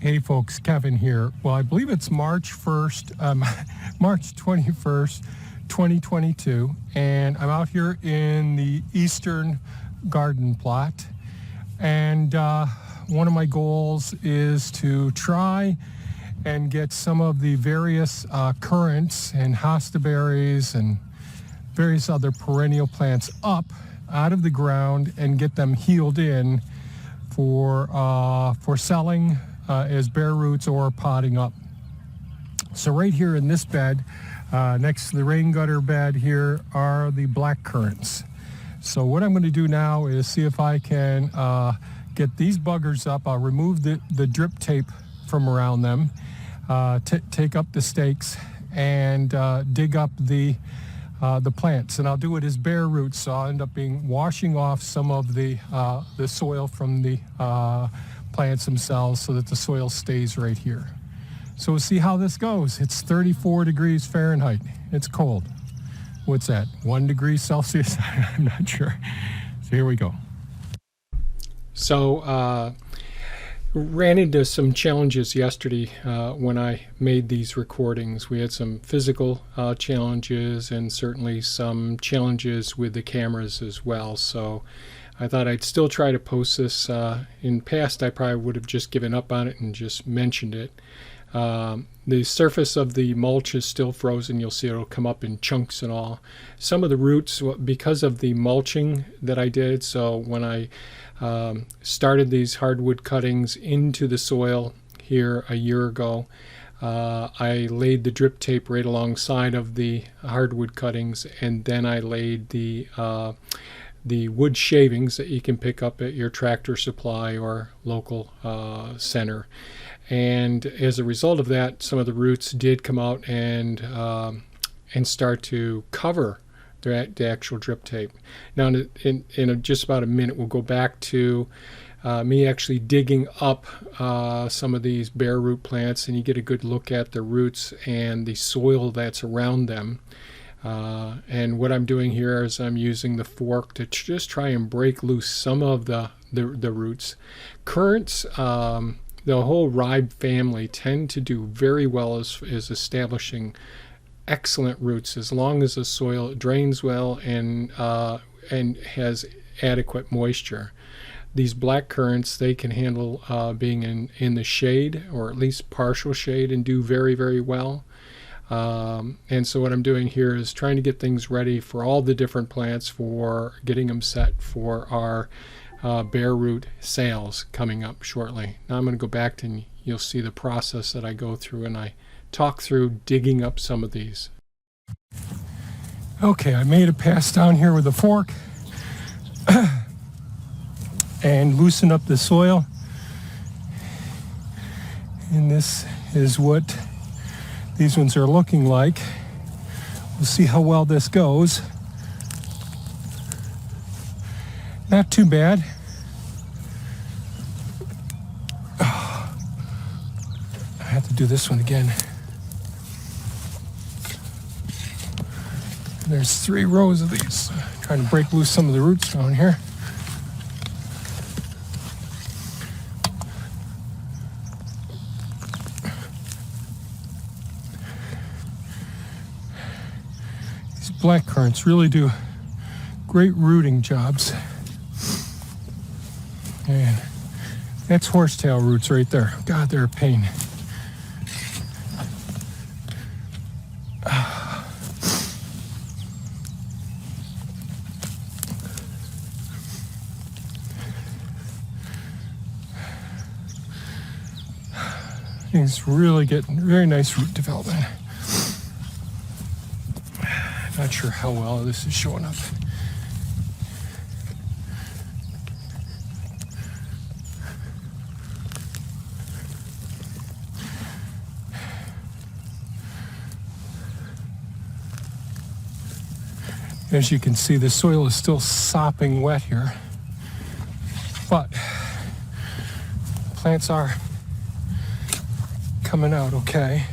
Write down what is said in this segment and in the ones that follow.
Hey folks, Kevin here. Well, I believe it's March 1st, March 21st, 2022, and I'm out here in the eastern garden plot. And one of my goals is to try and get some of the various currants and jostaberries and various other perennial plants up out of the ground and get them healed in for selling as bare roots or potting up. So right here in this bed, next to the rain gutter bed here, are the black currants. So what I'm going to do now is see if I can get these buggers up. I'll remove the drip tape from around them, take up the stakes, and dig up the plants. And I'll do it as bare roots, so I'll end up washing off some of the soil from the plants themselves so that the soil stays right here. So we'll see how this goes. It's 34 degrees Fahrenheit. It's cold. What's that, 1 degree Celsius? I'm not sure. So here we go. So ran into some challenges yesterday when I made these recordings. We had some physical challenges and certainly some challenges with the cameras as well. So I thought I'd still try to post this. In the past, I probably would have just given up on it and just mentioned it. The surface of the mulch is still frozen. You'll see it'll come up in chunks and all. Some of the roots, because of the mulching that I did, so when I started these hardwood cuttings into the soil here a year ago, I laid the drip tape right alongside of the hardwood cuttings, and then I laid the wood shavings that you can pick up at your Tractor Supply or local center. And as a result of that, some of the roots did come out and start to cover the actual drip tape. Now in just about a minute, we'll go back to me actually digging up some of these bare root plants, and you get a good look at the roots and the soil that's around them. And what I'm doing here is I'm using the fork to just try and break loose some of the roots. Currants, the whole rye family, tend to do very well as establishing excellent roots as long as the soil drains well and has adequate moisture. These black currants, they can handle being in the shade, or at least partial shade, and do very, very well. And so what I'm doing here is trying to get things ready for all the different plants, for getting them set for our bare root sales coming up shortly. Now I'm going to go back and you'll see the process that I go through, and I talk through digging up some of these. Okay, I made a pass down here with a fork and loosen up the soil. And this is what these ones are looking like. We'll see how well this goes. Not too bad. Oh, I have to do this one again. There's 3 rows of these. Trying to break loose some of the roots down here. Black currants really do great rooting jobs. And that's horsetail roots right there. God, they're a pain. It's really getting very nice root development. Not sure how well this is showing up. As you can see, the soil is still sopping wet here, but plants are coming out okay.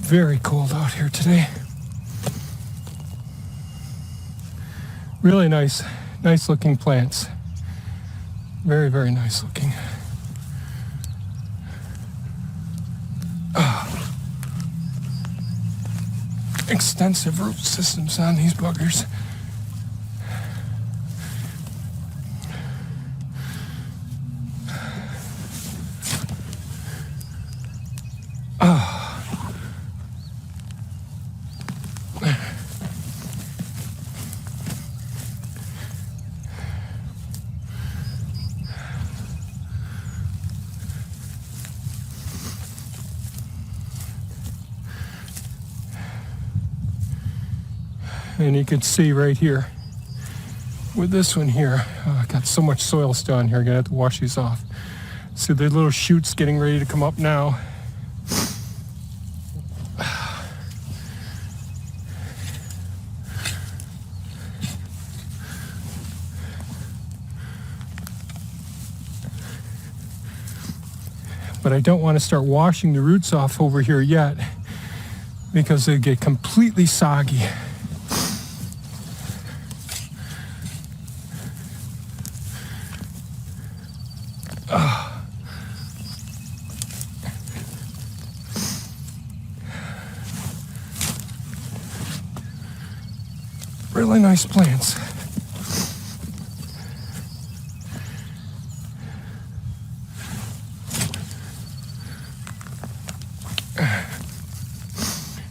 very cold out here today. Really nice looking plants. Very, very nice looking. Extensive root systems on these buggers. And you can see right here with this one here, I got so much soil still on here, I'm gonna have to wash these off. See the little shoots getting ready to come up now. But I don't want to start washing the roots off over here yet because they get completely soggy. Really nice plants.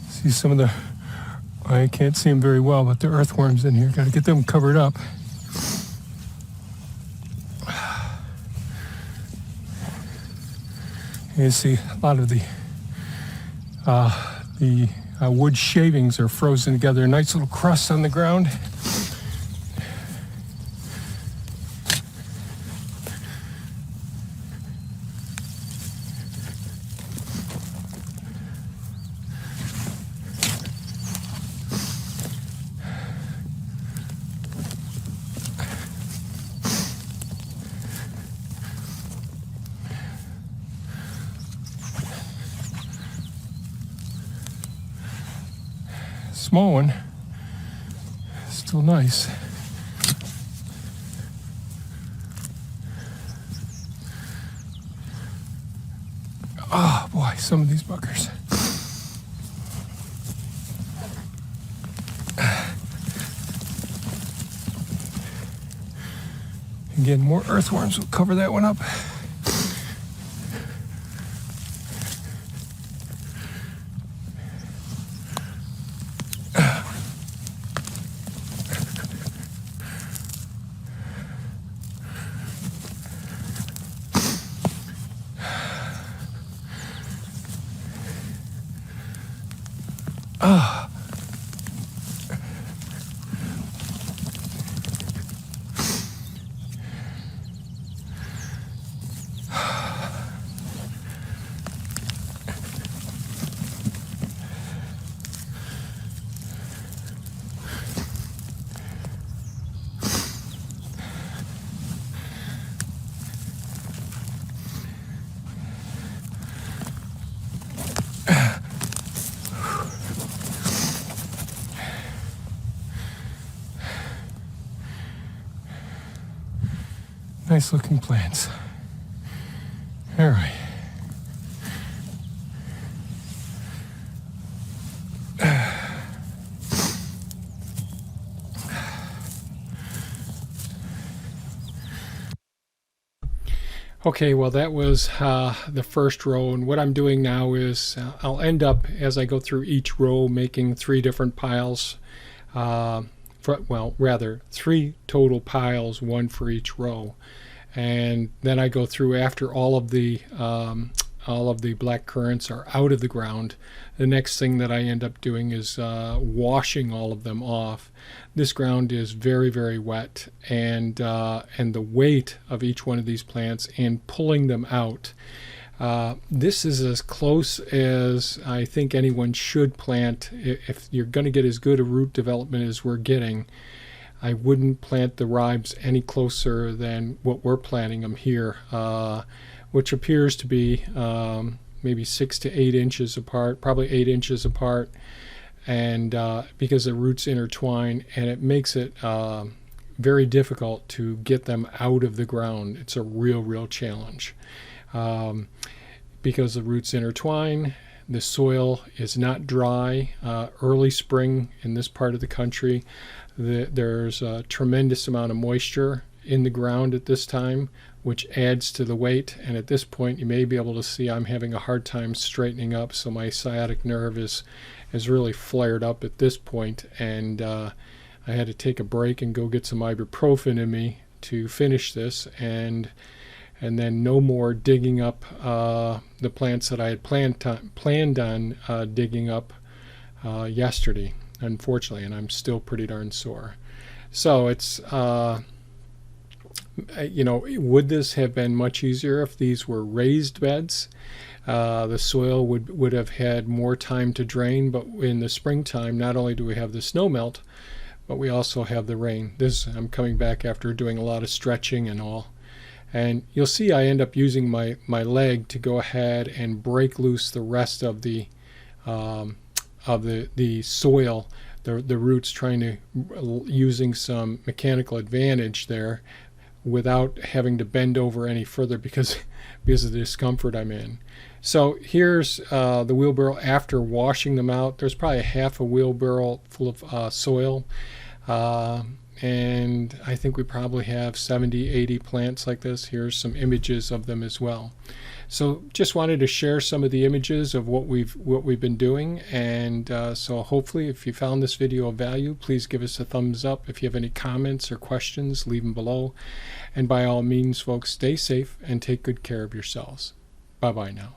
See some of the, I can't see them very well, but the earthworms in here. Got to get them covered up. You see a lot of the wood shavings are frozen together. Nice little crust on the ground. Small one, still nice. Oh boy, some of these buggers. Again, more earthworms will cover that one up. Nice looking plants. All right. Okay, well that was the first row, and what I'm doing now is I'll end up, as I go through each row, making 3 different piles. Rather 3 total piles, 1 for each row. And then I go through after all of the black currants are out of the ground. The next thing that I end up doing is washing all of them off. This ground is very, very wet, and the weight of each one of these plants and pulling them out. This is as close as I think anyone should plant. If you're going to get as good a root development as we're getting, I wouldn't plant the ribes any closer than what we're planting them here, which appears to be maybe 6 to 8 inches apart, probably 8 inches apart, and because the roots intertwine, and it makes it very difficult to get them out of the ground. It's a real challenge because the roots intertwine. The soil is not dry. Early spring in this part of the country, there's a tremendous amount of moisture in the ground at this time, which adds to the weight. And at this point, you may be able to see I'm having a hard time straightening up, so my sciatic nerve is really flared up at this point, and I had to take a break and go get some ibuprofen in me to finish this, and then no more digging up the plants that I had planned on digging up yesterday, unfortunately, and I'm still pretty darn sore. So it's would this have been much easier if these were raised beds? The soil would have had more time to drain, but in the springtime, not only do we have the snow melt, but we also have the rain. I'm coming back after doing a lot of stretching and all. And you'll see I end up using my leg to go ahead and break loose the rest of the soil, the roots, trying to using some mechanical advantage there without having to bend over any further because of the discomfort I'm in. So here's the wheelbarrow after washing them out. There's probably half a wheelbarrow full of soil. And I think we probably have 70, 80 plants like this. Here's some images of them as well. So just wanted to share some of the images of what we've been doing, and so hopefully if you found this video of value, please give us a thumbs up. If you have any comments or questions, leave them below. And by all means, folks, stay safe and take good care of yourselves. Bye-bye now.